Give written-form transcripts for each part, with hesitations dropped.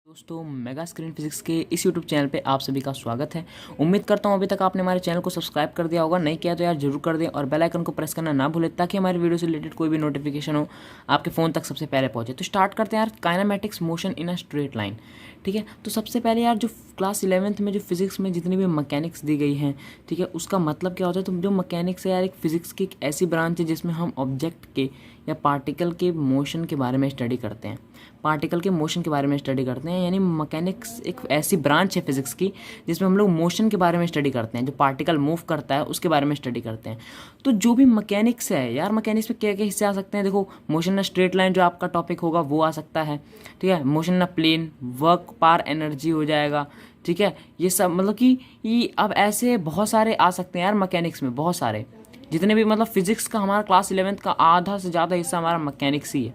दोस्तों mega screen physics के इस यूट्यूब चैनल पे आप सभी का स्वागत है। उम्मीद करता हूँ अभी तक आपने हमारे चैनल को सब्सक्राइब कर दिया होगा, नहीं किया तो यार जरूर कर दें और बेल आइकन को प्रेस करना ना भूलें ताकि हमारे वीडियो से रिलेटेड कोई भी नोटिफिकेशन हो आपके फ़ोन तक सबसे पहले पहुँचे। तो स्टार्ट करते हैं यार, kinematics motion in a straight line. ठीक है, तो सबसे पहले यार जो क्लास 11th में जो फिजिक्स में जितनी भी मैकेनिक्स दी गई हैं, ठीक है, उसका मतलब क्या होता है। तो जो मैकेनिक्स है यार एक फिजिक्स की एक ऐसी ब्रांच है जिसमें हम ऑब्जेक्ट के या पार्टिकल के मोशन के बारे में स्टडी करते हैं, पार्टिकल के मोशन के बारे में स्टडी करते हैं। यानी मैकेनिक्स एक ऐसी ब्रांच है फिजिक्स की जिसमें हम लोग मोशन के बारे में स्टडी करते हैं, जो पार्टिकल मूव करता है उसके बारे में स्टडी करते हैं। तो जो भी मैकेनिक्स है यार, मैकेनिक्स में क्या क्या हिस्से आ सकते हैं। देखो, मोशन अ स्ट्रेट लाइन जो आपका टॉपिक होगा वो आ सकता है, ठीक है। मोशन अ प्लेन, वर्क पार एनर्जी हो जाएगा, ठीक है। ये सब मतलब कि ये अब ऐसे बहुत सारे आ सकते हैं यार मैकेनिक्स में, बहुत सारे जितने भी मतलब फिजिक्स का हमारा क्लास 11th का आधा से ज़्यादा हिस्सा हमारा मैकेनिक्स ही है,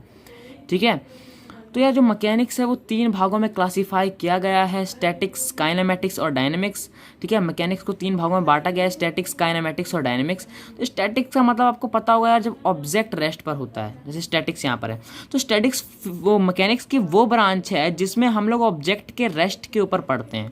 ठीक है। तो यार जो मैकेनिक्स है वो 3 भागों में क्लासीफाई किया गया है, स्टैटिक्स, काइनेमैटिक्स और डायनेमिक्स, ठीक है। मैकेनिक्स को 3 भागों में बांटा गया है, स्टैटिक्स, काइनेमैटिक्स और डायनेमिक्स। तो स्टैटिक्स का मतलब आपको पता होगा यार, जब ऑब्जेक्ट रेस्ट पर होता है, जैसे स्टैटिक्स यहाँ पर है। तो स्टैटिक्स वो मैकेनिक्स की वो ब्रांच है जिसमें हम लोग ऑब्जेक्ट के रेस्ट के ऊपर पढ़ते हैं,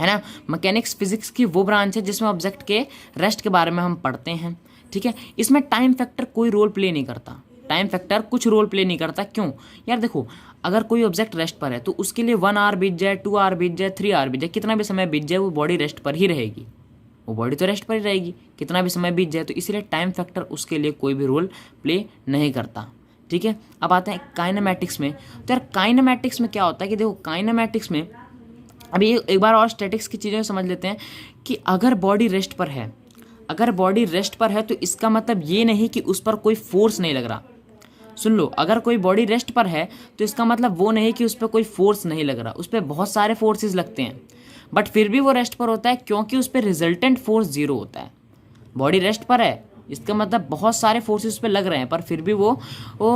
है ना। मैकेनिक्स फिजिक्स की वो ब्रांच है जिसमें ऑब्जेक्ट के रेस्ट के बारे में हम पढ़ते हैं, ठीक है। इसमें टाइम फैक्टर कोई रोल प्ले नहीं करता, टाइम फैक्टर कुछ रोल प्ले नहीं करता। क्यों यार, देखो अगर कोई ऑब्जेक्ट रेस्ट पर है तो उसके लिए 1 आवर बीत जाए, 2 आवर बीत जाए, 3 आवर बीत जाए, कितना भी समय बीत जाए वो बॉडी रेस्ट पर ही रहेगी, वो बॉडी तो रेस्ट पर ही रहेगी कितना भी समय बीत जाए। तो इसलिए टाइम फैक्टर उसके लिए कोई भी रोल प्ले नहीं करता, ठीक है। अब आते हैं काइनेमैटिक्स में। तो यार काइनेमैटिक्स में क्या होता है कि देखो, काइनेमैटिक्स में अभी एक बार और स्टैटिक्स की चीज़ें समझ लेते हैं कि अगर बॉडी रेस्ट पर है, अगर बॉडी रेस्ट पर है तो इसका मतलब ये नहीं कि उस पर कोई फोर्स नहीं लग रहा। सुन लो, अगर कोई बॉडी रेस्ट पर है तो इसका मतलब वो नहीं कि उस पर कोई फोर्स नहीं लग रहा, उस पर बहुत सारे फोर्सेस लगते हैं, बट फिर भी वो रेस्ट पर होता है क्योंकि उस पर रिजल्टेंट फोर्स 0 होता है। बॉडी रेस्ट पर है इसका मतलब बहुत सारे फोर्सेस उस पर लग रहे हैं, पर फिर भी वो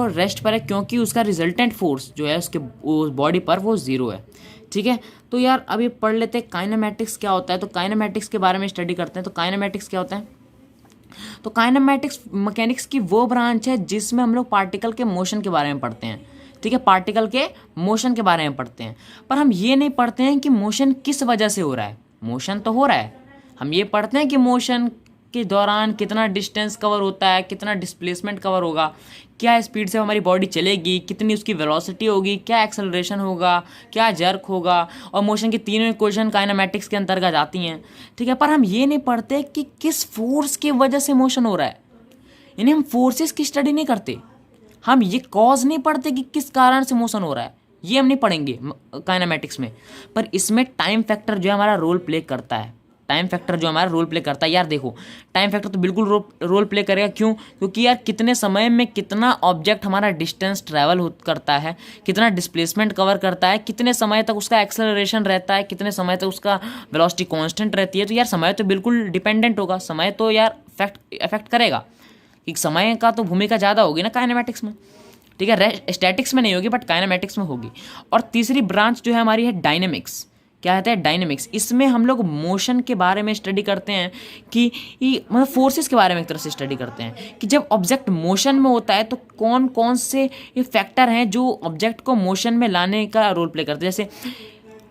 रेस्ट पर है क्योंकि उसका रिजल्टेंट फोर्स जो है उसके बॉडी पर वो 0 है, ठीक है। तो यार अभी पढ़ लेते हैं काइनेमैटिक्स क्या होता है। तो काइनेमैटिक्स के बारे में स्टडी करते हैं। तो काइनेमैटिक्स क्या होता है। तो काइनेमैटिक्स मैकेनिक्स की वो ब्रांच है जिसमें हम लोग पार्टिकल के मोशन के बारे में पढ़ते हैं, ठीक है। पार्टिकल के मोशन के बारे में पढ़ते हैं, पर हम ये नहीं पढ़ते हैं कि मोशन किस वजह से हो रहा है। मोशन तो हो रहा है, हम ये पढ़ते हैं कि मोशन के दौरान कितना डिस्टेंस कवर होता है, कितना डिस्प्लेसमेंट कवर होगा, क्या स्पीड से हमारी बॉडी चलेगी, कितनी उसकी वेलोसिटी होगी, क्या एक्सेलरेशन होगा, क्या जर्क होगा। और मोशन की तीनों इक्वेशन काइनेमैटिक्स के अंतर्गत आती हैं, ठीक है। पर हम ये नहीं पढ़ते कि किस फोर्स की वजह से मोशन हो रहा है, यानी हम फोर्सेस की स्टडी नहीं करते, हम ये कॉज नहीं पढ़ते कि किस कारण से मोशन हो रहा है, ये हम नहीं पढ़ेंगे काइनेमैटिक्स में। पर इसमें टाइम फैक्टर जो है हमारा रोल प्ले करता है, टाइम फैक्टर जो हमारा रोल प्ले करता है। यार देखो, टाइम फैक्टर तो बिल्कुल रोल प्ले करेगा। क्यों? क्योंकि यार कितने समय में कितना ऑब्जेक्ट हमारा डिस्टेंस ट्रैवल करता है, कितना डिस्प्लेसमेंट कवर करता है, कितने समय तक उसका एक्सेलरेशन रहता है, कितने समय तक उसका वेलोसिटी कांस्टेंट रहती है। तो यार समय तो बिल्कुल डिपेंडेंट होगा, समय तो यार इफेक्ट करेगा कि समय का तो भूमिका ज़्यादा होगी ना काइनेमैटिक्स में, ठीक है। स्टैटिक्स में नहीं होगी बट काइनेमैटिक्स में होगी। और तीसरी ब्रांच जो है हमारी है डायनेमिक्स। क्या कहते हैं? डायनेमिक्स। इसमें हम लोग मोशन के बारे में स्टडी करते हैं कि मतलब फोर्सेस के बारे में एक तरह से स्टडी करते हैं कि जब ऑब्जेक्ट मोशन में होता है तो कौन कौन से ये फैक्टर हैं जो ऑब्जेक्ट को मोशन में लाने का रोल प्ले करते हैं। जैसे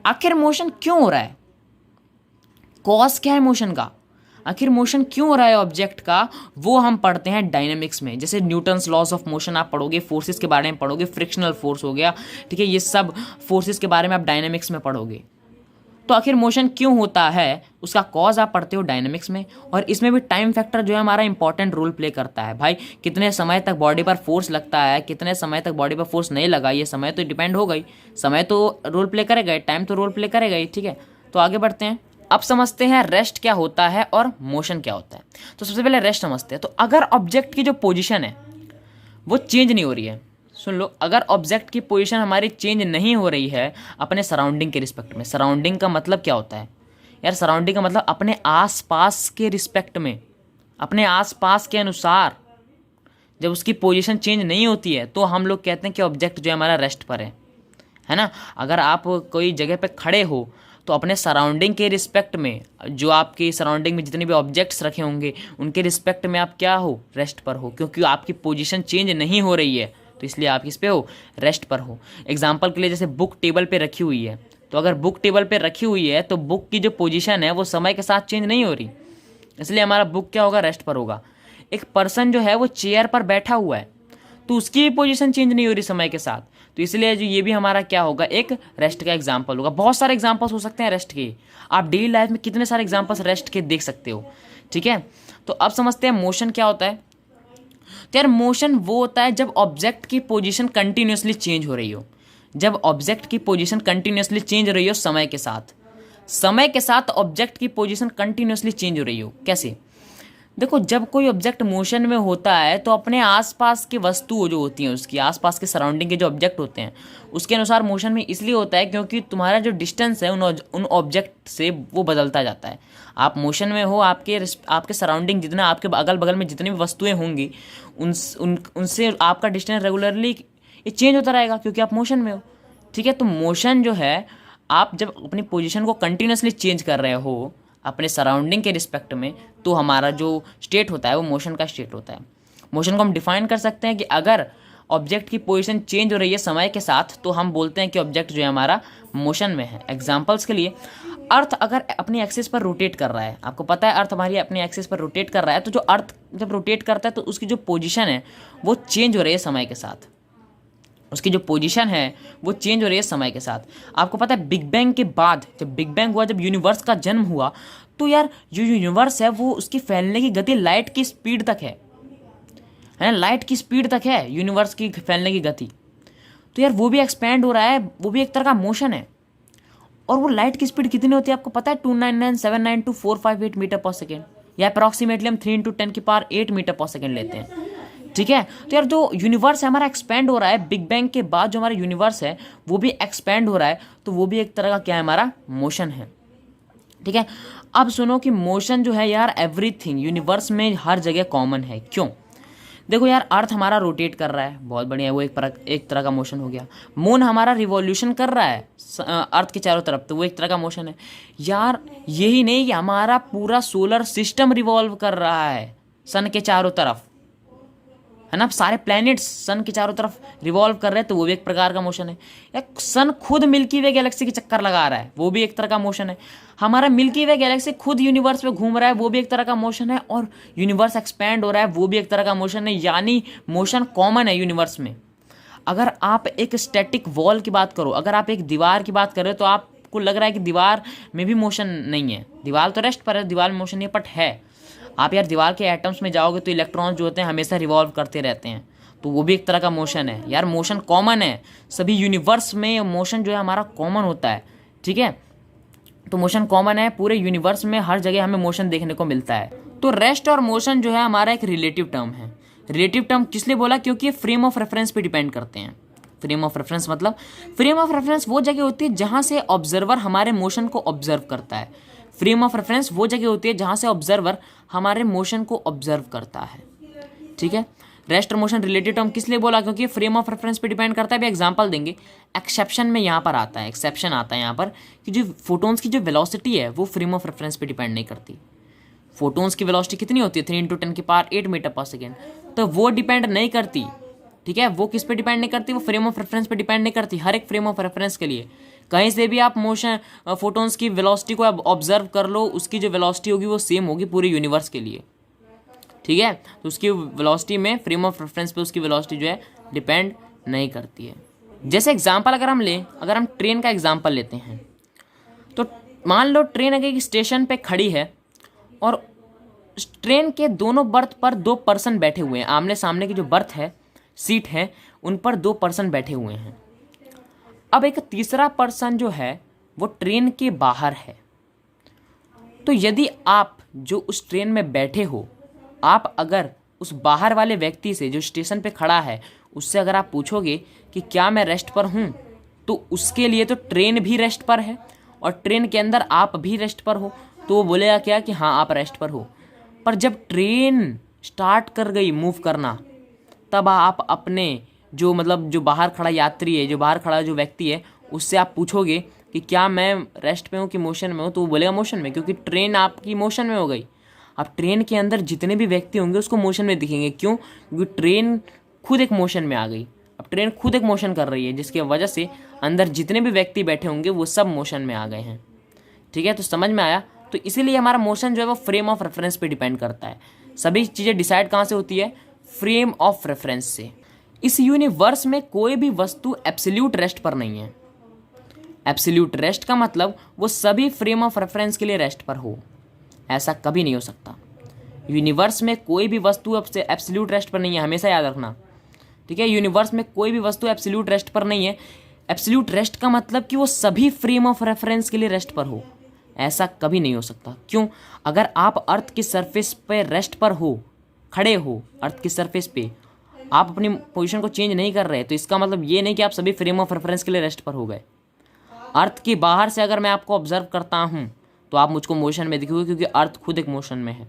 आखिर मोशन क्यों हो रहा है, कॉज क्या है मोशन का, आखिर मोशन क्यों हो रहा है ऑब्जेक्ट का, वो हम पढ़ते हैं डायनेमिक्स में। जैसे न्यूटन्स लॉज ऑफ मोशन आप पढ़ोगे, फोर्सेस के बारे में पढ़ोगे, फ्रिक्शनल फोर्स हो गया, ठीक है। ये सब फोर्सेस के बारे में आप डायनेमिक्स में पढ़ोगे। तो आखिर मोशन क्यों होता है उसका कॉज आप पढ़ते हो डायनेमिक्स में। और इसमें भी टाइम फैक्टर जो है हमारा इंपॉर्टेंट रोल प्ले करता है। भाई कितने समय तक बॉडी पर फोर्स लगता है, कितने समय तक बॉडी पर फोर्स नहीं लगा, ये समय तो डिपेंड हो गई, समय तो रोल प्ले करेगा, टाइम तो रोल प्ले करेगा ही, ठीक है। तो आगे बढ़ते हैं, अब समझते हैं रेस्ट क्या होता है और मोशन क्या होता है। तो सबसे पहले रेस्ट समझते हैं। तो अगर ऑब्जेक्ट की जो पोजिशन है वो चेंज नहीं हो रही है, सुन लो, अगर ऑब्जेक्ट की पोजीशन हमारी चेंज नहीं हो रही है अपने सराउंडिंग के रिस्पेक्ट में। सराउंडिंग का मतलब क्या होता है यार? सराउंडिंग का मतलब अपने आसपास के रिस्पेक्ट में, अपने आसपास के अनुसार जब उसकी पोजीशन चेंज नहीं होती है तो हम लोग कहते हैं कि ऑब्जेक्ट जो है हमारा रेस्ट पर है ना। अगर आप कोई जगह पे खड़े हो तो अपने सराउंडिंग के रिस्पेक्ट में, जो आपकी सराउंडिंग में जितने भी ऑब्जेक्ट्स रखे होंगे उनके रिस्पेक्ट में आप क्या हो, रेस्ट पर हो, क्योंकि आपकी पोजीशन चेंज नहीं हो रही है, तो इसलिए आप किस पे हो, रेस्ट पर हो। एग्जाम्पल के लिए जैसे बुक टेबल पे रखी हुई है, तो अगर बुक टेबल पे रखी हुई है तो बुक की जो पोजीशन है वो समय के साथ चेंज नहीं हो रही, इसलिए हमारा बुक क्या होगा, रेस्ट पर होगा। एक पर्सन जो है वो चेयर पर बैठा हुआ है, तो उसकी भी पोजीशन चेंज नहीं हो रही समय के साथ, तो इसलिए जो ये भी हमारा क्या होगा, एक रेस्ट का एग्जाम्पल होगा। बहुत सारे एग्जाम्पल्स हो सकते हैं रेस्ट के, आप डेली लाइफ में कितने सारे एग्जाम्पल्स रेस्ट के देख सकते हो। ठीक है, तो अब समझते हैं मोशन क्या होता है। तो यार मोशन वो होता है जब ऑब्जेक्ट की पोजीशन कंटिन्यूसली चेंज हो रही हो, जब ऑब्जेक्ट की पोजीशन कंटिन्यूसली चेंज हो रही हो समय के साथ, समय के साथ ऑब्जेक्ट की पोजीशन कंटिन्यूसली चेंज हो रही हो। कैसे, देखो जब कोई ऑब्जेक्ट मोशन में होता है तो अपने आसपास की वस्तु जो होती हैं, उसकी आसपास के सराउंडिंग के जो ऑब्जेक्ट होते हैं उसके अनुसार मोशन में इसलिए होता है क्योंकि तुम्हारा जो डिस्टेंस है उन ऑब्जेक्ट से वो बदलता जाता है। आप मोशन में हो, आपके सराउंडिंग जितना, आपके अगल बगल में जितनी भी वस्तुएं होंगी उनसे आपका डिस्टेंस रेगुलरली ये चेंज होता रहेगा क्योंकि आप मोशन में हो। ठीक है, तो मोशन जो है, आप जब अपनी पोजीशन को कंटिन्यूसली चेंज कर रहे हो अपने सराउंडिंग के रिस्पेक्ट में, तो हमारा जो स्टेट होता है वो मोशन का स्टेट होता है। मोशन को हम डिफाइन कर सकते हैं कि अगर ऑब्जेक्ट की पोजीशन चेंज हो रही है समय के साथ तो हम बोलते हैं कि ऑब्जेक्ट जो है हमारा मोशन में है। एग्जांपल्स के लिए, अर्थ अगर अपनी एक्सिस पर रोटेट कर रहा है, आपको पता है अर्थ हमारी अपनी एक्सिस पर रोटेट कर रहा है, तो जो अर्थ जब रोटेट करता है तो उसकी जो पोजीशन है वो चेंज हो रही है समय के साथ, उसकी जो पोजीशन है वो चेंज हो रही है समय के साथ। आपको पता है बिग बैंग के बाद, जब बिग बैंग हुआ, जब यूनिवर्स का जन्म हुआ, तो यार जो यूनिवर्स है वो उसकी फैलने की गति लाइट की स्पीड तक है ना, लाइट की स्पीड तक है यूनिवर्स की फैलने की गति। तो यार वो भी एक्सपैंड हो रहा है, वो भी एक तरह का मोशन है। और वो लाइट की स्पीड कितनी होती है आपको पता है, 299,792,458 मीटर पर सेकेंड, या अप्रॉक्सीमेटली हम 3 × 10⁸ मीटर पर सेकेंड लेते हैं। ठीक है, तो यार जो यूनिवर्स है हमारा एक्सपैंड हो रहा है, बिग बैंग के बाद जो हमारा यूनिवर्स है वो भी एक्सपैंड हो रहा है, तो वो भी एक तरह का क्या है, हमारा मोशन है। ठीक है, अब सुनो कि मोशन जो है यार एवरीथिंग यूनिवर्स में हर जगह कॉमन है। क्यों, देखो यार अर्थ हमारा रोटेट कर रहा है, बहुत बढ़िया, वो एक तरह का मोशन हो गया। मून हमारा रिवॉल्यूशन कर रहा है अर्थ के चारों तरफ, तो वो एक तरह का मोशन है। यार यही नहीं कि हमारा पूरा सोलर सिस्टम रिवॉल्व कर रहा है सन के चारों तरफ, है ना, सारे प्लैनेट्स सन के चारों तरफ रिवॉल्व कर रहे हैं, तो वो भी एक प्रकार का मोशन है। या सन खुद मिल्की वे गैलेक्सी के चक्कर लगा रहा है, वो भी एक तरह का मोशन है। हमारा मिल्की वे गैलेक्सी खुद यूनिवर्स में घूम रहा है, वो भी एक तरह का मोशन है। और यूनिवर्स एक्सपैंड हो रहा है, वो भी एक तरह का मोशन है। यानी मोशन कॉमन है यूनिवर्स में। अगर आप एक स्टैटिक वॉल की बात करो, अगर आप एक दीवार की बात करो, तो आपको लग रहा है कि दीवार में भी मोशन नहीं है, दीवार तो रेस्ट पर है, दीवार में मोशन नहीं है, बट है। आप यार दीवार के एटम्स में जाओगे तो इलेक्ट्रॉन जो होते हैं हमेशा रिवॉल्व करते रहते हैं, तो वो भी एक तरह का मोशन है। यार मोशन कॉमन है, सभी यूनिवर्स में मोशन जो है हमारा कॉमन होता है। ठीक है, तो मोशन कॉमन है पूरे यूनिवर्स में, हर जगह हमें मोशन देखने को मिलता है। तो रेस्ट और मोशन जो है हमारा एक रिलेटिव टर्म है। रिलेटिव टर्म किस लिए बोला, क्योंकि ये फ्रेम ऑफ रेफरेंस पे डिपेंड करते हैं। फ्रेम ऑफ रेफरेंस मतलब, फ्रेम ऑफ रेफरेंस वो जगह होती है जहाँ से ऑब्जर्वर हमारे मोशन को ऑब्जर्व करता है। फ्रेम ऑफ रेफरेंस वो जगह होती है जहाँ से ऑब्जर्वर हमारे मोशन को ऑब्जर्व करता है। ठीक है, रेस्ट और मोशन रिलेटेड टर्म किस लिए बोला, क्योंकि फ्रेम ऑफ रेफरेंस पे डिपेंड करता है। भी एग्जांपल देंगे, एक्सेप्शन में यहाँ पर आता है, एक्सेप्शन आता है यहाँ पर कि जो फोटोन्स की जो वेलोसिटी है वो फ्रेम ऑफ रेफरेंस पे डिपेंड नहीं करती। फोटोन्स की वेलोसिटी कितनी होती है, 3 × 10⁸ मीटर पर सेकेंड, तो वो डिपेंड नहीं करती। ठीक है, वो किस पे डिपेंड नहीं करती, वो फ्रेम ऑफ रेफरेंस पे डिपेंड नहीं करती। हर एक फ्रेम ऑफ रेफरेंस के लिए कहीं से भी आप मोशन फोटोन्स की वेलोसिटी को ऑब्जर्व कर लो, उसकी जो वेलोसिटी होगी वो सेम होगी पूरे यूनिवर्स के लिए। ठीक है, तो उसकी वेलोसिटी में फ्रेम ऑफ रेफरेंस पे उसकी वेलोसिटी जो है डिपेंड नहीं करती है। जैसे एग्जांपल अगर हम लें, अगर हम ट्रेन का एग्जांपल लेते हैं, तो मान लो ट्रेन अगर एक स्टेशन पे खड़ी है और ट्रेन के दोनों बर्थ पर 2 पर्सन बैठे हुए हैं, आमने सामने की जो बर्थ है, सीट है, उन पर 2 पर्सन बैठे हुए हैं। अब एक तीसरा पर्सन जो है वो ट्रेन के बाहर है। तो यदि आप जो उस ट्रेन में बैठे हो, आप अगर उस बाहर वाले व्यक्ति से जो स्टेशन पे खड़ा है उससे अगर आप पूछोगे कि क्या मैं रेस्ट पर हूँ, तो उसके लिए तो ट्रेन भी रेस्ट पर है और ट्रेन के अंदर आप भी रेस्ट पर हो, तो वो बोलेगा क्या कि हाँ आप रेस्ट पर हो। पर जब ट्रेन स्टार्ट कर गई मूव करना, तब आप अपने जो जो बाहर खड़ा यात्री है, जो बाहर खड़ा जो व्यक्ति है, उससे आप पूछोगे कि क्या मैं रेस्ट पे हूँ कि मोशन में हूँ, तो वो बोलेगा मोशन में, क्योंकि ट्रेन आपकी मोशन में हो गई। अब ट्रेन के अंदर जितने भी व्यक्ति होंगे उसको मोशन में दिखेंगे, क्यों, क्योंकि ट्रेन खुद एक मोशन में आ गई। अब ट्रेन खुद एक मोशन कर रही है, जिसकी वजह से अंदर जितने भी व्यक्ति बैठे होंगे वो सब मोशन में आ गए हैं। ठीक है, तो समझ में आया। तो इसीलिए हमारा मोशन जो है वो फ्रेम ऑफ रेफरेंस पे डिपेंड करता है। सभी चीज़ें डिसाइड कहाँ से होती है? फ्रेम ऑफ रेफरेंस से। इस यूनिवर्स में कोई भी वस्तु एब्सोल्यूट रेस्ट पर नहीं है। एब्सोल्यूट रेस्ट का मतलब वो सभी फ्रेम ऑफ रेफरेंस के लिए रेस्ट पर हो, ऐसा कभी नहीं हो सकता। यूनिवर्स में कोई भी वस्तु एब्सोल्यूट रेस्ट पर नहीं है, हमेशा याद रखना। ठीक है, यूनिवर्स में कोई भी वस्तु एब्सोल्यूट रेस्ट पर नहीं है। एब्सोल्यूट रेस्ट का मतलब कि वो सभी फ्रेम ऑफ रेफरेंस के लिए रेस्ट पर हो, ऐसा कभी नहीं हो सकता। क्यों? अगर आप अर्थ की सरफेस पे रेस्ट पर हो, खड़े हो अर्थ की सरफेस पे, आप अपनी पोजीशन को चेंज नहीं कर रहे, तो इसका मतलब ये नहीं कि आप सभी फ्रेम ऑफ रेफरेंस के लिए रेस्ट पर हो गए। अर्थ के बाहर से अगर मैं आपको ऑब्जर्व करता हूँ तो आप मुझको मोशन में दिखोगे, क्योंकि अर्थ खुद एक मोशन में है।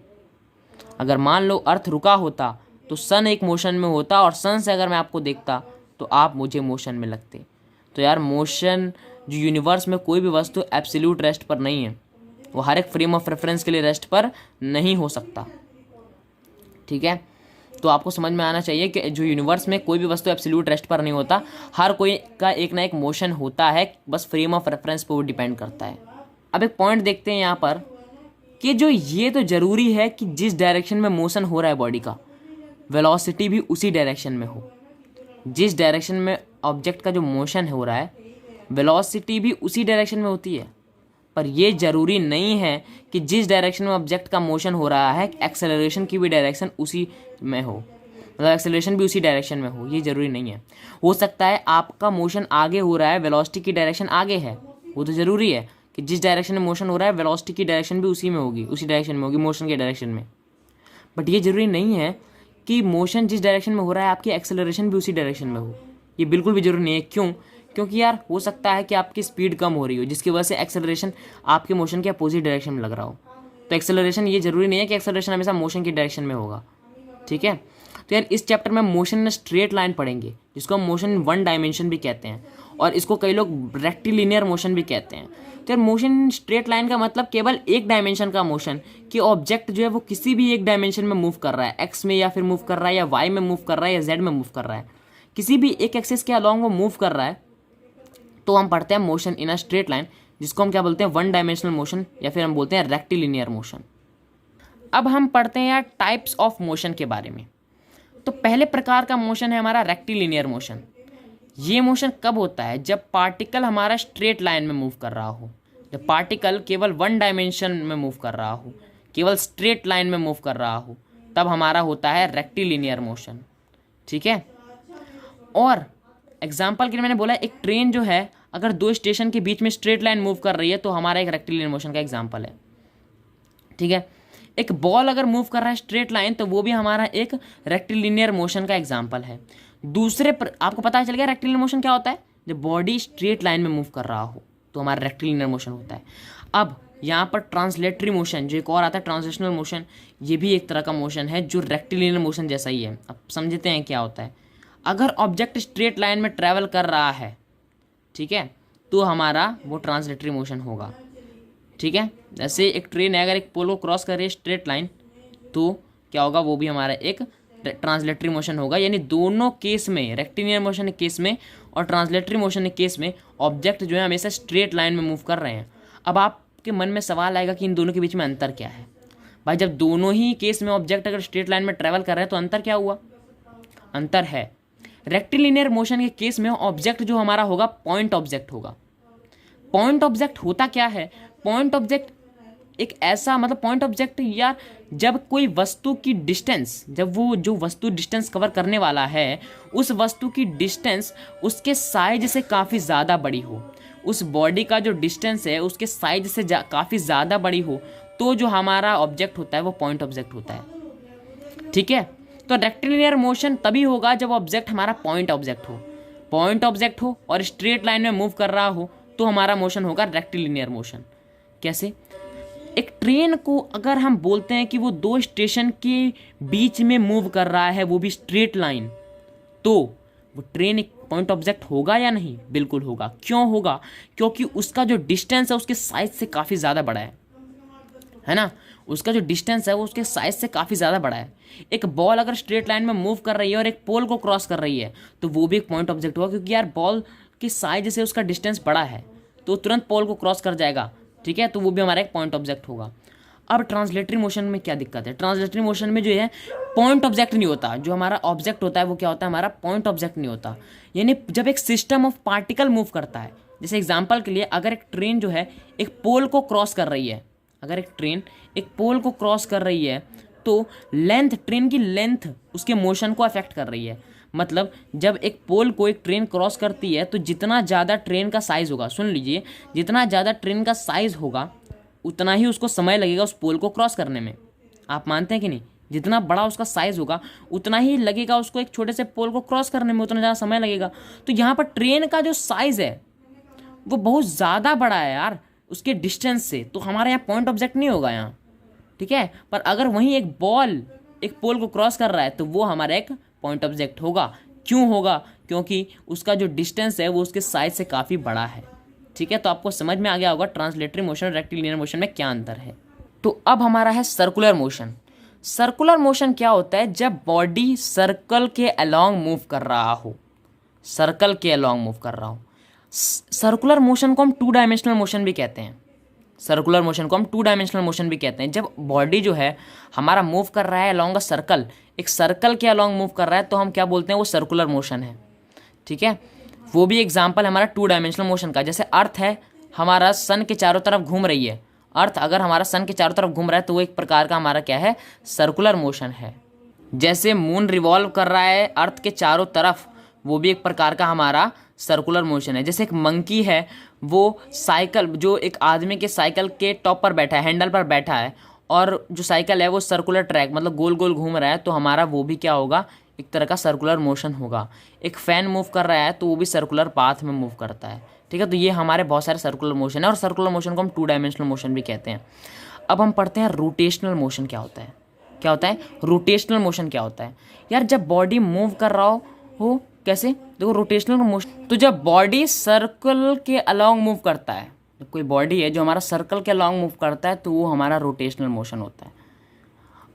अगर मान लो अर्थ रुका होता तो सन एक मोशन में होता, और सन से अगर मैं आपको देखता तो आप मुझे मोशन में लगते। तो यार मोशन, जो यूनिवर्स में कोई भी वस्तु एब्सोल्यूट रेस्ट पर नहीं है, वो हर एक फ्रेम ऑफ रेफरेंस के लिए रेस्ट पर नहीं हो सकता। ठीक है, तो आपको समझ में आना चाहिए कि जो यूनिवर्स में कोई भी वस्तु एब्सोल्यूट रेस्ट पर नहीं होता, हर कोई का एक ना एक मोशन होता है, बस फ्रेम ऑफ रेफरेंस पर वो डिपेंड करता है। अब एक पॉइंट देखते हैं यहाँ पर कि जो ये तो ज़रूरी है कि जिस डायरेक्शन में मोशन हो रहा है बॉडी का, वेलोसिटी भी उसी डायरेक्शन में हो। जिस डायरेक्शन में ऑब्जेक्ट का जो मोशन हो रहा है, वेलोसिटी भी उसी डायरेक्शन में होती है। पर यह ज़रूरी नहीं है कि जिस डायरेक्शन में ऑब्जेक्ट का मोशन हो रहा है, एक्सेलरेशन की भी डायरेक्शन उसी में हो, मतलब एक्सेलरेशन भी उसी डायरेक्शन में हो, ये ज़रूरी नहीं है। हो सकता है आपका मोशन आगे हो रहा है, वेलोसिटी की डायरेक्शन आगे है, वो तो ज़रूरी है कि जिस डायरेक्शन में मोशन हो रहा है वेलोसिटी की डायरेक्शन भी उसी में होगी, उसी डायरेक्शन में होगी, मोशन के डायरेक्शन में। बट ये ज़रूरी नहीं है कि मोशन जिस डायरेक्शन में हो रहा है आपकी एक्सेलरेशन भी उसी डायरेक्शन में हो, ये बिल्कुल भी जरूरी नहीं है। क्यों? क्योंकि यार हो सकता है कि आपकी स्पीड कम हो रही हो, जिसकी वजह से एक्सेलरेशन आपके मोशन के अपोजिट डायरेक्शन में लग रहा हो। तो एक्सेलरेशन, ये जरूरी नहीं है कि एक्सेलरेशन हमेशा मोशन की डायरेक्शन में होगा। ठीक है, तो यार इस चैप्टर में मोशन में स्ट्रेट लाइन पढ़ेंगे, जिसको हम मोशन वन डायमेंशन भी कहते हैं, और इसको कई लोग रेक्टिलिनियर मोशन भी कहते हैं। तो यार मोशन स्ट्रेट लाइन का मतलब केवल एक डायमेंशन का मोशन, कि ऑब्जेक्ट जो है वो किसी भी एक डायमेंशन में मूव कर रहा है, एक्स में या फिर मूव कर रहा है, या वाई में मूव कर रहा है, या जेड में मूव कर रहा है, किसी भी एक एक्सिस के अलॉन्ग वो मूव कर रहा है, तो हम पढ़ते हैं motion in a straight line, जिसको हम क्या बोलते हैं? वन डायमेंशनल मोशन, या फिर हम बोलते हैं रेक्टिलिनियर मोशन। अब हम पढ़ते हैं यार टाइप्स ऑफ मोशन के बारे में। तो पहले प्रकार का मोशन है हमारा रेक्टिलिनियर मोशन। ये मोशन कब होता है? जब पार्टिकल हमारा स्ट्रेट लाइन में मूव कर रहा हो, जब पार्टिकल केवल वन डायमेंशन में मूव कर रहा हो, केवल स्ट्रेट लाइन में मूव कर रहा हो, तब हमारा होता है रेक्टिलिनियर मोशन। ठीक है, और एग्जाम्पल के लिए मैंने बोला एक ट्रेन जो है अगर दो स्टेशन के बीच में स्ट्रेट लाइन मूव कर रही है तो हमारा एक रेक्टिलिनियर मोशन का एग्जाम्पल है। ठीक है, एक बॉल अगर मूव कर रहा है स्ट्रेट लाइन तो वो भी हमारा एक रेक्टिलिनियर मोशन का एग्जाम्पल है। आपको पता चल गया रेक्टिलिनियर मोशन क्या होता है? जब बॉडी स्ट्रेट लाइन में मूव कर रहा हो तो हमारा रेक्टिलिनियर मोशन होता है। अब यहाँ पर ट्रांसलेटरी मोशन जो एक और आता है, ट्रांसलेशनल मोशन, ये भी एक तरह का मोशन है जो रेक्टिलिनियर मोशन जैसा ही है। अब समझते हैं क्या होता है। अगर ऑब्जेक्ट स्ट्रेट लाइन में ट्रैवल कर रहा है, ठीक है, तो हमारा वो ट्रांसलेटरी मोशन होगा। ठीक है, जैसे एक ट्रेन है अगर एक पोल को क्रॉस कर रही है स्ट्रेट लाइन, तो क्या होगा? वो भी हमारा एक ट्रांसलेटरी मोशन होगा। यानी दोनों केस में, रेक्टिलिनियर मोशन के केस में और ट्रांसलेटरी मोशन के केस में, ऑब्जेक्ट जो है हमेशा स्ट्रेट लाइन में मूव कर रहे हैं। अब आपके मन में सवाल आएगा कि इन दोनों के बीच में अंतर क्या है? भाई जब दोनों ही केस में ऑब्जेक्ट अगर स्ट्रेट लाइन में ट्रैवल कर रहे हैं तो अंतर क्या हुआ? अंतर है, रेक्टिलिनियर मोशन के केस में ऑब्जेक्ट जो हमारा होगा पॉइंट ऑब्जेक्ट होगा। पॉइंट ऑब्जेक्ट होता क्या है? पॉइंट ऑब्जेक्ट एक ऐसा, मतलब पॉइंट ऑब्जेक्ट यार जब कोई वस्तु की डिस्टेंस, जब वो जो वस्तु डिस्टेंस कवर करने वाला है उस वस्तु की डिस्टेंस उसके साइज से काफ़ी ज़्यादा बड़ी हो, उस बॉडी का जो डिस्टेंस है उसके साइज से काफ़ी ज़्यादा बड़ी हो, तो जो हमारा ऑब्जेक्ट होता है वो पॉइंट ऑब्जेक्ट होता है। ठीक है, तो रेक्टिलिनियर मोशन तभी होगा जब ऑब्जेक्ट हमारा पॉइंट ऑब्जेक्ट हो, पॉइंट ऑब्जेक्ट हो और स्ट्रेट लाइन में मूव कर रहा हो, तो हमारा मोशन होगा रेक्टिलिनियर मोशन। कैसे? एक ट्रेन को अगर हम बोलते हैं कि वो दो स्टेशन के बीच में मूव कर रहा है, वो भी स्ट्रेट लाइन, तो वो ट्रेन एक पॉइंट ऑब्जेक्ट होगा या नहीं? बिल्कुल होगा। क्यों होगा? क्योंकि उसका जो डिस्टेंस है उसके साइज से काफ़ी ज़्यादा बड़ा है ना, उसका जो डिस्टेंस है वो उसके साइज से काफ़ी ज़्यादा बड़ा है। एक बॉल अगर स्ट्रेट लाइन में मूव कर रही है और एक पोल को क्रॉस कर रही है तो वो भी एक पॉइंट ऑब्जेक्ट होगा, क्योंकि यार बॉल की साइज से उसका डिस्टेंस बड़ा है तो तुरंत पोल को क्रॉस कर जाएगा, ठीक है, तो वो भी हमारा एक पॉइंट ऑब्जेक्ट होगा। अब ट्रांसलेटरी मोशन में क्या दिक्कत है? ट्रांसलेटरी मोशन में जो है पॉइंट ऑब्जेक्ट नहीं होता, जो हमारा ऑब्जेक्ट होता है वो क्या होता है, हमारा पॉइंट ऑब्जेक्ट नहीं होता। यानी जब एक सिस्टम ऑफ पार्टिकल मूव करता है, जैसे एग्जांपल के लिए अगर एक ट्रेन जो है एक पोल को क्रॉस कर रही है, अगर एक ट्रेन एक पोल को क्रॉस कर रही है तो लेंथ, ट्रेन की लेंथ उसके मोशन को अफेक्ट कर रही है। मतलब जब एक पोल को एक ट्रेन क्रॉस करती है तो जितना ज़्यादा ट्रेन का साइज़ होगा, सुन लीजिए, जितना ज़्यादा ट्रेन का साइज़ होगा उतना ही उसको समय लगेगा उस पोल को क्रॉस करने में। आप मानते हैं कि नहीं? जितना बड़ा उसका साइज़ होगा उतना ही लगेगा उसको एक छोटे से पोल को क्रॉस करने में, उतना ज़्यादा समय लगेगा। तो यहाँ पर ट्रेन का जो साइज़ है वो बहुत ज़्यादा बड़ा है यार उसके डिस्टेंस से, तो हमारे यहाँ पॉइंट ऑब्जेक्ट नहीं होगा यहाँ, ठीक है। पर अगर वहीं एक बॉल एक पोल को क्रॉस कर रहा है तो वो हमारा एक पॉइंट ऑब्जेक्ट होगा। क्यों होगा? क्योंकि उसका जो डिस्टेंस है वो उसके साइज से काफ़ी बड़ा है, ठीक है। तो आपको समझ में आ गया होगा ट्रांसलेटरी मोशन और रेक्टिलिनियर मोशन में क्या अंतर है। तो अब हमारा है सर्कुलर मोशन। सर्कुलर मोशन क्या होता है? जब बॉडी सर्कल के अलोंग मूव कर रहा हो, सर्कल के अलोंग मूव कर रहा हो। सर्कुलर मोशन को हम टू डायमेंशनल मोशन भी कहते हैं। सर्कुलर मोशन को हम टू डायमेंशनल मोशन भी कहते हैं। जब बॉडी जो है हमारा मूव कर रहा है अलोंग अ सर्कल, एक सर्कल के अलोंग मूव कर रहा है तो हम क्या बोलते हैं, वो सर्कुलर मोशन है, ठीक है। वो भी एग्जाम्पल हमारा टू डायमेंशनल मोशन का, जैसे अर्थ है हमारा सन के चारों तरफ घूम रही है, अर्थ अगर हमारा सन के चारों तरफ घूम रहा है तो वो एक प्रकार का हमारा क्या है, सर्कुलर मोशन है। जैसे मून रिवॉल्व कर रहा है अर्थ के चारों तरफ, वो भी एक प्रकार का हमारा सर्कुलर मोशन है। जैसे एक मंकी है, वो साइकिल, जो एक आदमी के साइकिल के टॉप पर बैठा है, हैंडल पर बैठा है, और जो साइकिल है वो सर्कुलर ट्रैक मतलब गोल गोल घूम रहा है, तो हमारा वो भी क्या होगा, एक तरह का सर्कुलर मोशन होगा। एक फैन मूव कर रहा है तो वो भी सर्कुलर पाथ में मूव करता है, ठीक है। तो ये हमारे बहुत सारे सर्कुलर मोशन है और सर्कुलर मोशन को हम टू डायमेंशनल मोशन भी कहते हैं। अब हम पढ़ते हैं रोटेशनल मोशन क्या होता है। क्या होता है रोटेशनल मोशन? क्या होता है यार, जब बॉडी मूव कर रहा हो कैसे, देखो रोटेशनल मोशन, तो जब बॉडी सर्कल के अलोंग मूव करता है, जब कोई बॉडी है जो हमारा सर्कल के अलोंग मूव करता है तो वो हमारा रोटेशनल मोशन होता है।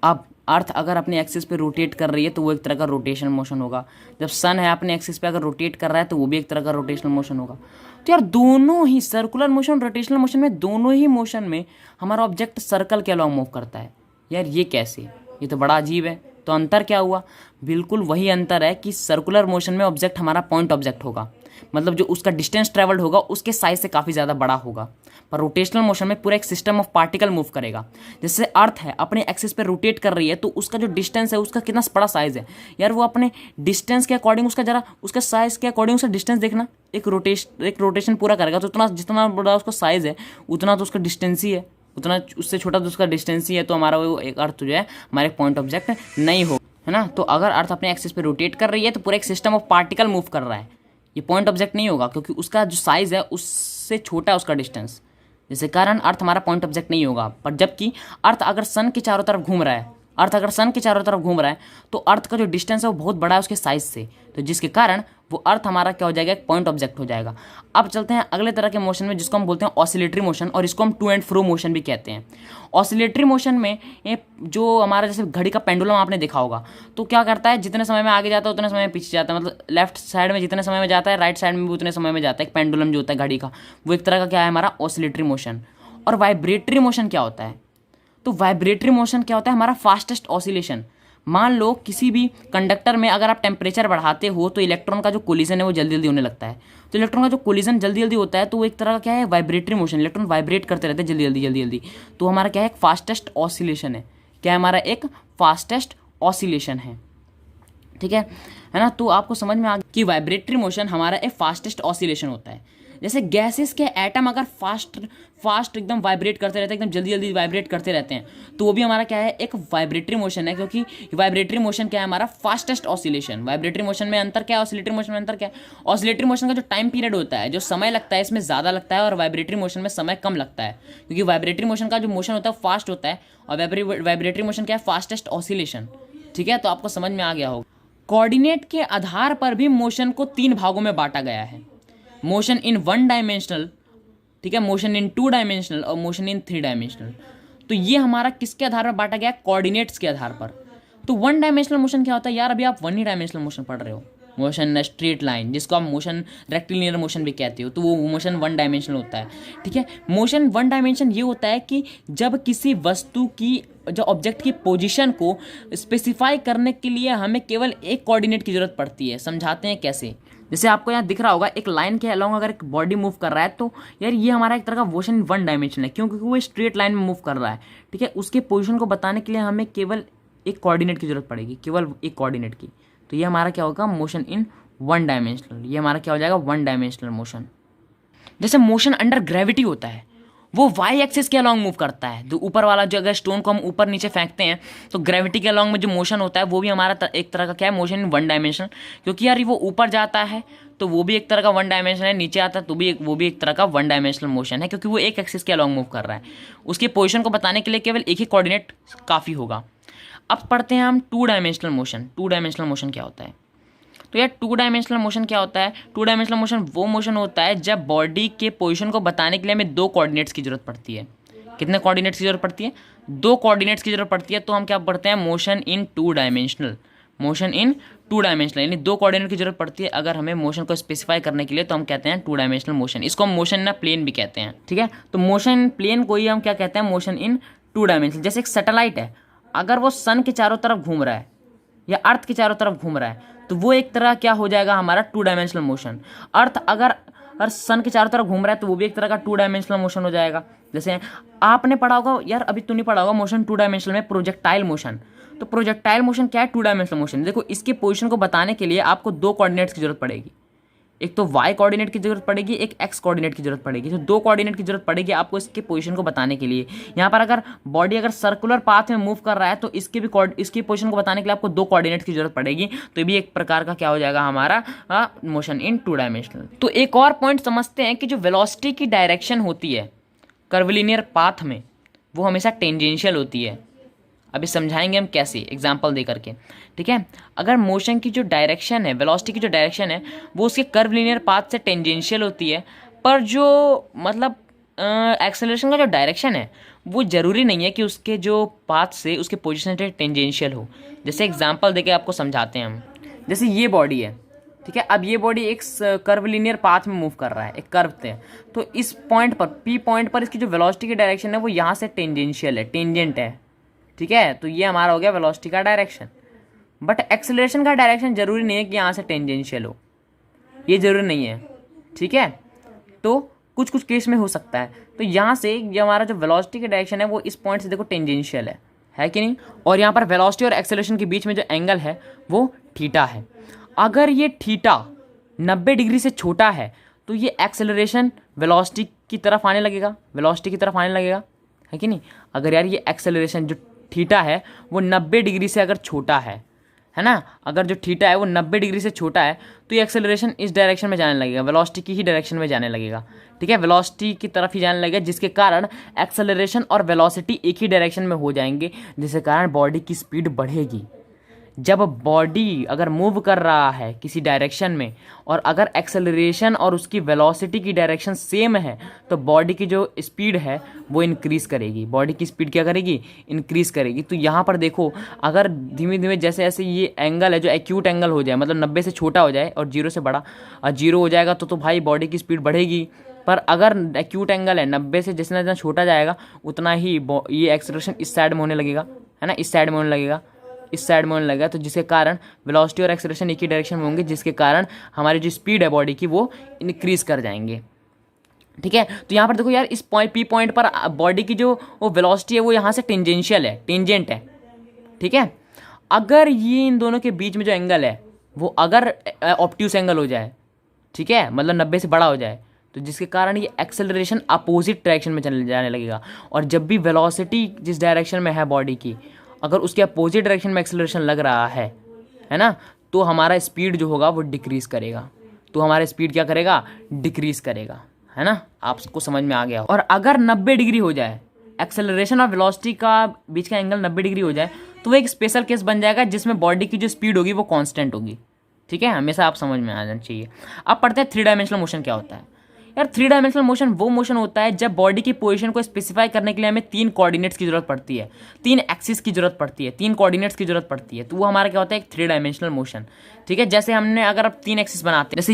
अब अर्थ अगर अपने एक्सिस पे रोटेट कर रही है तो वो एक तरह का रोटेशनल मोशन होगा। जब सन है अपने एक्सिस पे अगर रोटेट कर रहा है तो वो भी एक तरह का रोटेशनल मोशन होगा। तो यार दोनों ही सर्कुलर मोशन, रोटेशनल मोशन में, दोनों ही मोशन में हमारा ऑब्जेक्ट सर्कल के अलोंग मूव करता है। यार ये कैसे? ये तो बड़ा अजीब है। तो अंतर क्या हुआ? बिल्कुल वही अंतर है कि सर्कुलर मोशन में ऑब्जेक्ट हमारा पॉइंट ऑब्जेक्ट होगा, मतलब जो उसका डिस्टेंस ट्रेवल्ड होगा उसके साइज से काफ़ी ज़्यादा बड़ा होगा। पर रोटेशनल मोशन में पूरा एक सिस्टम ऑफ पार्टिकल मूव करेगा। जैसे अर्थ है अपने एक्सिस पे रोटेट कर रही है तो उसका जो डिस्टेंस है उसका कितना बड़ा साइज है यार, वो अपने डिस्टेंस के अकॉर्डिंग उसका जरा उसका साइज के अकॉर्डिंग उसका डिस्टेंस देखना, एक रोटेशन पूरा करेगा तो उतना जितना बड़ा उसका साइज है उतना तो उसका डिस्टेंस ही है, उतना उससे छोटा तो उसका डिस्टेंस ही है। तो हमारा वो एक अर्थ जो है हमारे पॉइंट ऑब्जेक्ट नहीं हो, है ना। तो अगर अर्थ अपने एक्सिस पे रोटेट कर रही है तो पूरा एक सिस्टम ऑफ पार्टिकल मूव कर रहा है, ये पॉइंट ऑब्जेक्ट नहीं होगा क्योंकि उसका जो साइज है उससे छोटा है उसका डिस्टेंस, जिसके कारण अर्थ हमारा पॉइंट ऑब्जेक्ट नहीं होगा। पर जबकि अर्थ अगर सन के चारों तरफ घूम रहा है, अर्थ अगर सन के चारों तरफ घूम रहा है तो अर्थ का जो डिस्टेंस है वो बहुत बड़ा है उसके साइज से, तो जिसके कारण वो अर्थ हमारा क्या हो जाएगा, एक पॉइंट ऑब्जेक्ट हो जाएगा। अब चलते हैं अगले तरह के मोशन में जिसको हम बोलते हैं ऑसिलेटरी मोशन, और इसको हम टू एंड फ्रो मोशन भी कहते हैं। ऑसिलेटरी मोशन में ये जो हमारा जैसे घड़ी का पेंडुलम आपने देखा होगा, तो क्या करता है, जितने समय में आगे जाता है उतने समय में पीछे जाता है, मतलब लेफ्ट साइड में जितने समय में जाता है राइट साइड में भी उतने समय में जाता है। एक पेंडुलम जो होता है घड़ी का, वो एक तरह का क्या है हमारा ऑसिलेटरी मोशन। और वाइब्रेटरी मोशन क्या होता है? तो वाइब्रेटरी मोशन क्या होता है, हमारा फास्टेस्ट ऑसिलेशन। मान लो किसी भी कंडक्टर में अगर आप टेम्परेचर बढ़ाते हो तो इलेक्ट्रॉन का जो कोलिजन है वो जल्दी जल्दी होने लगता है। तो इलेक्ट्रॉन का जो कोलिजन जल्दी जल्दी होता है तो वो एक तरह का क्या है, वाइब्रेटरी मोशन। इलेक्ट्रॉन वाइब्रेट करते रहते हैं जल्दी जल्दी जल्दी जल्दी, तो हमारा क्या है, एक फास्टेस्ट ऑसिलेशन है। क्या है हमारा, एक फास्टेस्ट ऑसिलेशन है, ठीक है ना। तो आपको समझ में आ गया कि वाइब्रेटरी मोशन हमारा एक फास्टेस्ट ऑसिलेशन होता है। जैसे गैसेस के एटम अगर फास्ट एकदम वाइब्रेट करते रहते हैं, एकदम जल्दी जल्दी वाइब्रेट करते रहते हैं, तो वो भी हमारा क्या है, एक वाइब्रेटरी मोशन है। क्योंकि वाइब्रेटरी मोशन क्या है, हमारा फास्टेस्ट ऑसिलेशन। वाइब्रेटरी मोशन में अंतर क्या है, ऑसिलेटरी मोशन में अंतर क्या है? ऑसिलेटरी मोशन का जो टाइम पीरियड होता है, जो समय लगता है, इसमें ज़्यादा लगता है, और वाइब्रेटरी मोशन में समय कम लगता है। क्योंकि वाइब्रेटरी मोशन का जो मोशन होता है फास्ट होता है, और वाइब्रेटरी मोशन क्या है, फास्टेस्ट ऑसिलेशन, ठीक है। तो आपको समझ में आ गया होगा। कोऑर्डिनेट के आधार पर भी मोशन को 3 भागों में बांटा गया है। मोशन इन 1 डायमेंशनल, ठीक है, मोशन इन 2 डायमेंशनल और मोशन इन 3 डायमेंशनल। तो ये हमारा किसके आधार पर बांटा गया, कोऑर्डिनेट्स के आधार पर। तो वन डायमेंशनल मोशन क्या होता है यार, अभी आप वन ही डायमेंशनल मोशन पढ़ रहे हो, मोशन स्ट्रेट लाइन जिसको आप मोशन रेक्टिलिनियर मोशन भी कहते हो, तो वो मोशन वन डायमेंशनल होता है। ठीक है, मोशन वन डायमेंशन ये होता है कि जब किसी वस्तु की जो ऑब्जेक्ट की पोजीशन को स्पेसिफाई करने के लिए हमें केवल एक कोऑर्डिनेट की जरूरत पड़ती है। समझाते हैं कैसे। जैसे आपको यहाँ दिख रहा होगा एक लाइन के अलोंग अगर एक बॉडी मूव कर रहा है तो यार ये हमारा एक तरह का मोशन वन डायमेंशन है, क्योंकि वो स्ट्रेट लाइन में मूव कर रहा है। ठीक है, उसके पोजीशन को बताने के लिए हमें केवल एक कोऑर्डिनेट की जरूरत पड़ेगी, केवल एक कोऑर्डिनेट की। तो ये हमारा क्या होगा, मोशन इन वन डायमेंशनल। ये हमारा क्या हो जाएगा, वन डायमेंशनल मोशन। जैसे मोशन अंडर ग्रेविटी होता है, वो वाई एक्सिस के अलॉन्ग मूव करता है। तो ऊपर वाला जो अगर स्टोन को हम ऊपर नीचे फेंकते हैं तो ग्रेविटी के अलॉन्ग में जो मोशन होता है वो भी हमारा एक तरह का क्या है, मोशन इन वन डायमेंशन। क्योंकि यार वो ऊपर जाता है तो वो भी एक तरह का वन डायमेंशन है, नीचे आता है तो वो भी एक तरह का वन डायमेंशनल मोशन है, क्योंकि वो एक एक्सिस के अलॉन्ग मूव कर रहा है। उसकी पोजिशन को बताने के लिए केवल एक ही कोऑर्डिनेट काफ़ी होगा। अब पढ़ते हैं हम two dimensional motion. Two dimensional motion क्या होता है, तो यार टू डायमेंशनल मोशन क्या होता है, टू डायमेंशनल मोशन वो मोशन होता है जब बॉडी के पोजीशन को बताने के लिए हमें दो कोऑर्डिनेट्स की जरूरत पड़ती है। कितने कोऑर्डिनेट्स की जरूरत पड़ती है, दो कोऑर्डिनेट्स की जरूरत पड़ती है। तो हम क्या पढ़ते हैं, motion in two dimensional. Motion in two dimensional यानी दो कोऑर्डिनेट की जरूरत पड़ती है अगर हमें मोशन को स्पेसिफाई करने के लिए, तो हम कहते हैं टू डायमेंशनल मोशन। इसको हम मोशन इन प्लेन भी कहते हैं। ठीक है, तो मोशन इन प्लेन को ही हम क्या कहते हैं, मोशन इन टू डायमेंशनल। जैसे एक सैटेलाइट है, अगर वो सन के चारों तरफ घूम रहा है या अर्थ के चारों तरफ घूम रहा है तो वो एक तरह क्या हो जाएगा, हमारा टू डायमेंशनल मोशन। अर्थ अगर सन के चारों तरफ घूम रहा है तो वो भी एक तरह का टू डायमेंशनल मोशन हो जाएगा। जैसे आपने पढ़ा होगा यार, अभी तो नहीं पढ़ा होगा मोशन टू डायमेंशनल में, प्रोजेक्टाइल मोशन। तो प्रोजेक्टाइल मोशन क्या है, टू डायमेंशनल मोशन। देखो इसके पोजीशन को बताने के लिए आपको दो कोऑर्डिनेट्स की जरूरत पड़ेगी, एक तो वाई कोऑर्डिनेट की जरूरत पड़ेगी, एक एक्स कोऑर्डिनेट की जरूरत पड़ेगी। तो दो कोऑर्डिनेट की जरूरत पड़ेगी आपको इसके पोजीशन को बताने के लिए। यहाँ पर अगर बॉडी अगर सर्कुलर पाथ में मूव कर रहा है तो इसकी पोजीशन को बताने के लिए आपको दो कोऑर्डिनेट की जरूरत पड़ेगी। तो ये भी एक प्रकार का क्या हो जाएगा, हमारा मोशन इन टू डायमेंशनल। तो एक और पॉइंट समझते हैं कि जो वेलोसिटी की डायरेक्शन होती है कर्वलिनियर पाथ में, वो हमेशा टेंजेंशियल होती है। अभी समझाएंगे हम कैसे, एग्जाम्पल दे करके। ठीक है, अगर मोशन की जो डायरेक्शन है, वेलोसिटी की जो डायरेक्शन है, वो उसके कर्व लीनियर पाथ से टेंजेंशियल होती है, पर जो मतलब एक्सेलरेशन का जो डायरेक्शन है वो ज़रूरी नहीं है कि उसके जो पाथ से उसके पोजीशन से टेंजेंशियल हो। जैसे एग्जांपल देके आपको समझाते हैं हम। जैसे ये बॉडी है, ठीक है, अब ये बॉडी एक कर्व लीनियर पाथ में मूव कर रहा है, एक कर्व से। तो इस पॉइंट पर, पी पॉइंट पर इसकी जो वेलोसिटी की डायरेक्शन है वो यहाँ से टेंजेंशियल है, टेंजेंट है। ठीक है, तो ये हमारा हो गया वेलोसिटी का डायरेक्शन। बट एक्सेलरेशन का डायरेक्शन जरूरी नहीं है कि यहाँ से टेंजेंशियल हो, ये जरूरी नहीं है। ठीक है, तो कुछ कुछ केस में हो सकता है। तो यहाँ से ये हमारा जो वेलोसिटी की डायरेक्शन है वो इस पॉइंट से देखो टेंजेंशियल है कि नहीं। और यहाँ पर वेलोसिटी और एक्सेलरेशन के बीच में जो एंगल है वो थीटा है। अगर ये थीटा 90 डिग्री से छोटा है तो ये एक्सेलरेशन वेलोसिटी की तरफ आने लगेगा, वेलोसिटी की तरफ आने लगेगा, है कि नहीं। अगर यार ये एक्सेलरेशन जो थीटा है वो 90 डिग्री से अगर छोटा है ना, अगर जो थीटा है वो 90 डिग्री से छोटा है तो ये एक्सेलरेशन इस डायरेक्शन में जाने लगेगा, वेलोसिटी की ही डायरेक्शन में जाने लगेगा। ठीक है, वेलोसिटी की तरफ ही जाने लगेगा, जिसके कारण एक्सेलरेशन और वेलोसिटी एक ही डायरेक्शन में हो जाएंगे, जिसके कारण बॉडी की स्पीड बढ़ेगी। जब बॉडी अगर मूव कर रहा है किसी डायरेक्शन में और अगर एक्सेलरेशन और उसकी वेलोसिटी की डायरेक्शन सेम है तो बॉडी की जो स्पीड है वो इंक्रीज़ करेगी। बॉडी की स्पीड क्या करेगी, इंक्रीज़ करेगी। तो यहाँ पर देखो, अगर धीमे धीमे जैसे जैसे ये एंगल है जो एक्यूट एंगल हो जाए, मतलब 90 से छोटा हो जाए और 0 से बड़ा, और 0 हो जाएगा तो भाई बॉडी की स्पीड बढ़ेगी। पर अगर एक्यूट एंगल है 90 से जितना जितना छोटा जाएगा उतना ही ये एक्सेलरेशन इस साइड में होने लगेगा, है ना, इस साइड में होने लगेगा, इस साइड में होने लगेगा। तो जिसके कारण वेलोसिटी और एक्सेलरेशन एक ही डायरेक्शन में होंगे, जिसके कारण हमारी जो स्पीड है बॉडी की वो इंक्रीज कर जाएंगे। ठीक है, तो यहाँ पर देखो यार, इस पॉइंट पी पॉइंट पर बॉडी की जो वो वेलोसिटी है वो यहाँ से टेंजेंशियल है, टेंजेंट है। ठीक है, अगर ये इन दोनों के बीच में जो एंगल है वो अगर ऑब्ट्यूस एंगल हो जाए, ठीक है, मतलब 90 से बड़ा हो जाए, तो जिसके कारण ये एक्सेलरेशन अपोजिट डायरेक्शन में चले जाने लगेगा। और जब भी वेलोसिटी जिस डायरेक्शन में है बॉडी की, अगर उसके अपोजिट डायरेक्शन में एक्सेलरेशन लग रहा है ना, तो हमारा स्पीड जो होगा वो डिक्रीज़ करेगा। तो हमारा स्पीड क्या करेगा, डिक्रीज़ करेगा, है ना। आपको समझ में आ गया। और अगर 90 डिग्री हो जाए, एक्सेलरेशन और वेलोसिटी का बीच का एंगल 90 डिग्री हो जाए, तो वो एक स्पेशल केस बन जाएगा जिसमें बॉडी की जो स्पीड होगी वो कांस्टेंट होगी। ठीक है, हमेशा आप समझ में आ जाना चाहिए। अब पढ़ते हैं थ्री डायमेंशनल मोशन क्या होता है। यार 3 डायमेंशनल मोशन वो मोशन होता है जब बॉडी की पोजीशन को स्पेसिफाई करने के लिए हमें 3 कोऑर्डिनेट्स की जरूरत पड़ती है, 3 एक्सिस की जरूरत पड़ती है, 3 कोऑर्डिनेट्स की जरूरत पड़ती है, तो वो हमारा क्या होता है, एक 3 डायमेंशनल मोशन। ठीक है, जैसे हमने अगर अब 3 एक्सिस बनाते हैं, जैसे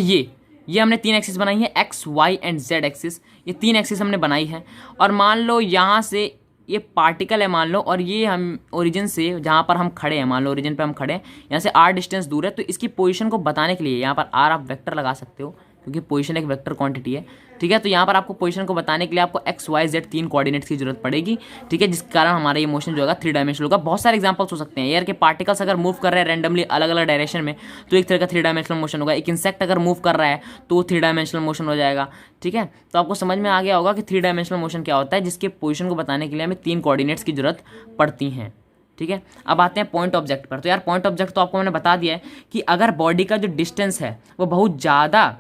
ये हमने 3 एक्सिस बनाई है, X Y and Z axis, ये 3 एक्सिस हमने बनाई है। और मान लो यहाँ से ये पार्टिकल है मान लो, और ये हम ओरिजिन से जहाँ पर हम खड़े हैं, मान लो ओरिजिन पे हम खड़े हैं, यहाँ से r डिस्टेंस दूर है, तो इसकी पोजीशन को बताने के लिए यहाँ पर r आप वेक्टर लगा सकते हो, क्योंकि पोजीशन एक वेक्टर क्वांटिटी है। ठीक है, तो यहाँ पर आपको पोजीशन को बताने के लिए आपको एक्स वाई जेड 3 कोऑर्डिनेट्स की जरूरत पड़ेगी। ठीक है, जिस कारण हमारा ये मोशन जो होगा 3 डायमेंशनल होगा। बहुत सारे एग्जांपल्स हो सकते हैं, एयर के पार्टिकल्स अगर मूव कर रहे हैं रैंडमली अलग अलग डायरेक्शन में, तो एक तरह का 3 डायमेंशनल मोशन होगा। एक इंसेक्ट अगर मूव कर रहा है तो 3 डायमेंशनल मोशन हो जाएगा। ठीक है, तो आपको समझ में आ गया होगा कि 3 डायमेंशनल मोशन क्या होता है, जिसके पोजीशन को बताने के लिए हमें 3 कोऑर्डिनेट्स की जरूरत पड़ती हैं। ठीक है, अब आते हैं पॉइंट ऑब्जेक्ट पर। तो यार पॉइंट ऑब्जेक्ट तो आपको मैंने बता दिया है कि अगर बॉडी का जो डिस्टेंस है वो बहुत ज़्यादा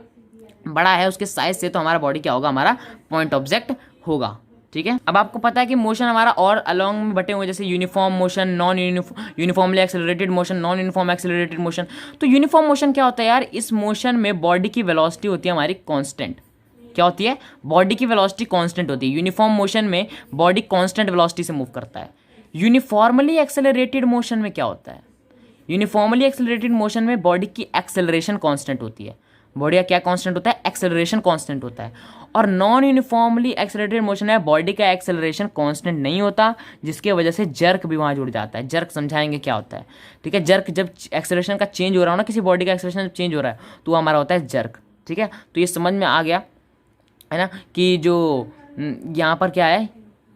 बड़ा है उसके साइज से, तो हमारा बॉडी क्या होगा, हमारा पॉइंट ऑब्जेक्ट होगा। ठीक है, अब आपको पता है कि मोशन हमारा और अलोंग में बटे हुए, जैसे uniform motion, non uniformly accelerated motion, non uniform accelerated motion. तो यूनिफॉर्म मोशन क्या होता है यार, इस मोशन में बॉडी की वेलोसिटी होती है हमारी कांस्टेंट। क्या होती है, बॉडी की वेलोसिटी कांस्टेंट होती है। यूनिफॉर्म मोशन में बॉडी कांस्टेंट वेलोसिटी से मूव करता है। यूनिफॉर्मली एक्सेलरेटेड मोशन में क्या होता है, यूनिफॉर्मली एक्सेलरेटेड मोशन में बॉडी की एक्सेलरेशन कांस्टेंट होती है। बॉडी का क्या कांस्टेंट होता है, एक्सेलरेशन कांस्टेंट होता है। और नॉन यूनिफॉर्मली एक्सेलरेटेड मोशन है, बॉडी का एक्सेलरेशन कांस्टेंट नहीं होता, जिसकी वजह से जर्क भी वहाँ जुड़ जाता है। जर्क समझाएंगे क्या होता है। ठीक है, जर्क जब एक्सेलरेशन का चेंज हो रहा हो ना, किसी बॉडी का एक्सेलरेशन जब चेंज हो रहा है तो हमारा होता है जर्क। ठीक है, तो ये समझ में आ गया है ना कि जो यहाँ पर क्या है,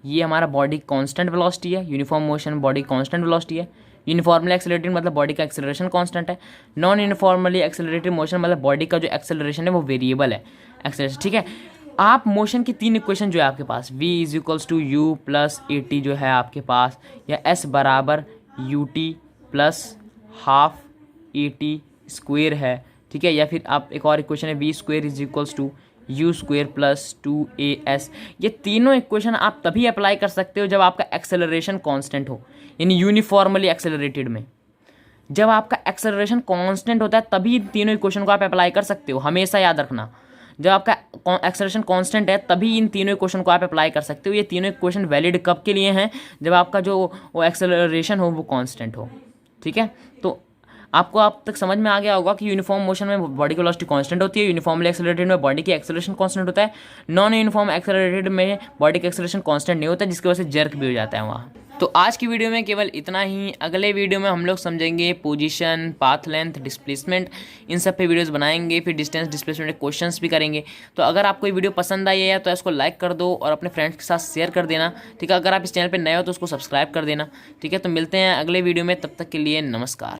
ये हमारा बॉडी कांस्टेंट वेलोसिटी है। Uniform motion body constant velocity है। यूनिफॉर्मली एक्सेलरेटेड मतलब बॉडी का एक्सेलरेशन कांस्टेंट है। नॉन यूनिफॉर्मली एक्सेलरेटेड मोशन मतलब बॉडी का जो एक्सेलरेशन है वो वेरिएबल है एक्सेलरेशन। ठीक है, आप मोशन की 3 इक्वेशन जो है आपके पास, v = u + at जो है आपके पास, या s = ut + ½ at² है। ठीक है, या फिर आप एक और इक्वेशन है v² = u² + 2as। ये तीनों इक्वेशन आप तभी अप्लाई कर सकते हो जब आपका एक्सेलरेशन कांस्टेंट हो, यानी यूनिफॉर्मली एक्सेलरेटेड में जब आपका एक्सेलरेशन कांस्टेंट होता है तभी इन तीनों इक्वेशन को आप अप्लाई कर सकते हो। हमेशा याद रखना, जब आपका एक्सेलरेशन कांस्टेंट है तभी इन तीनों इक्वेशन को आप अप्लाई कर सकते हो। ये तीनों इक्वेशन वैलिड कब के लिए हैं, जब आपका जो वो एक्सेलरेशन हो वो कांस्टेंट हो। ठीक है, तो आपको अब तक समझ में आ गया होगा कि यूनिफॉर्म मोशन में बॉडी की वेलोसिटी कांस्टेंट होती है, यूनिफॉर्मली एक्सेलरेटेड में बॉडी की एक्सेलरेशन कांस्टेंट होता है, नॉन यूनिफॉर्म एक्सेलरेटेड में बॉडी का एक्सेलरेशन कांस्टेंट नहीं होता, जिसकी वजह से जर्क भी हो जाता है वहाँ। तो आज की वीडियो में केवल इतना ही। अगले वीडियो में हम लोग समझेंगे पोजीशन, पाथ लेंथ, डिस्प्लेसमेंट, इन सब पे वीडियोस बनाएंगे। फिर डिस्टेंस डिस्प्लेसमेंट के क्वेश्चंस भी करेंगे। तो अगर आपको ये वीडियो पसंद आई है तो इसको लाइक कर दो और अपने फ्रेंड्स के साथ शेयर कर देना। ठीक है, अगर आप इस चैनल पर नए हो तो उसको सब्सक्राइब कर देना। ठीक है, तो मिलते हैं अगले वीडियो में, तब तक के लिए नमस्कार।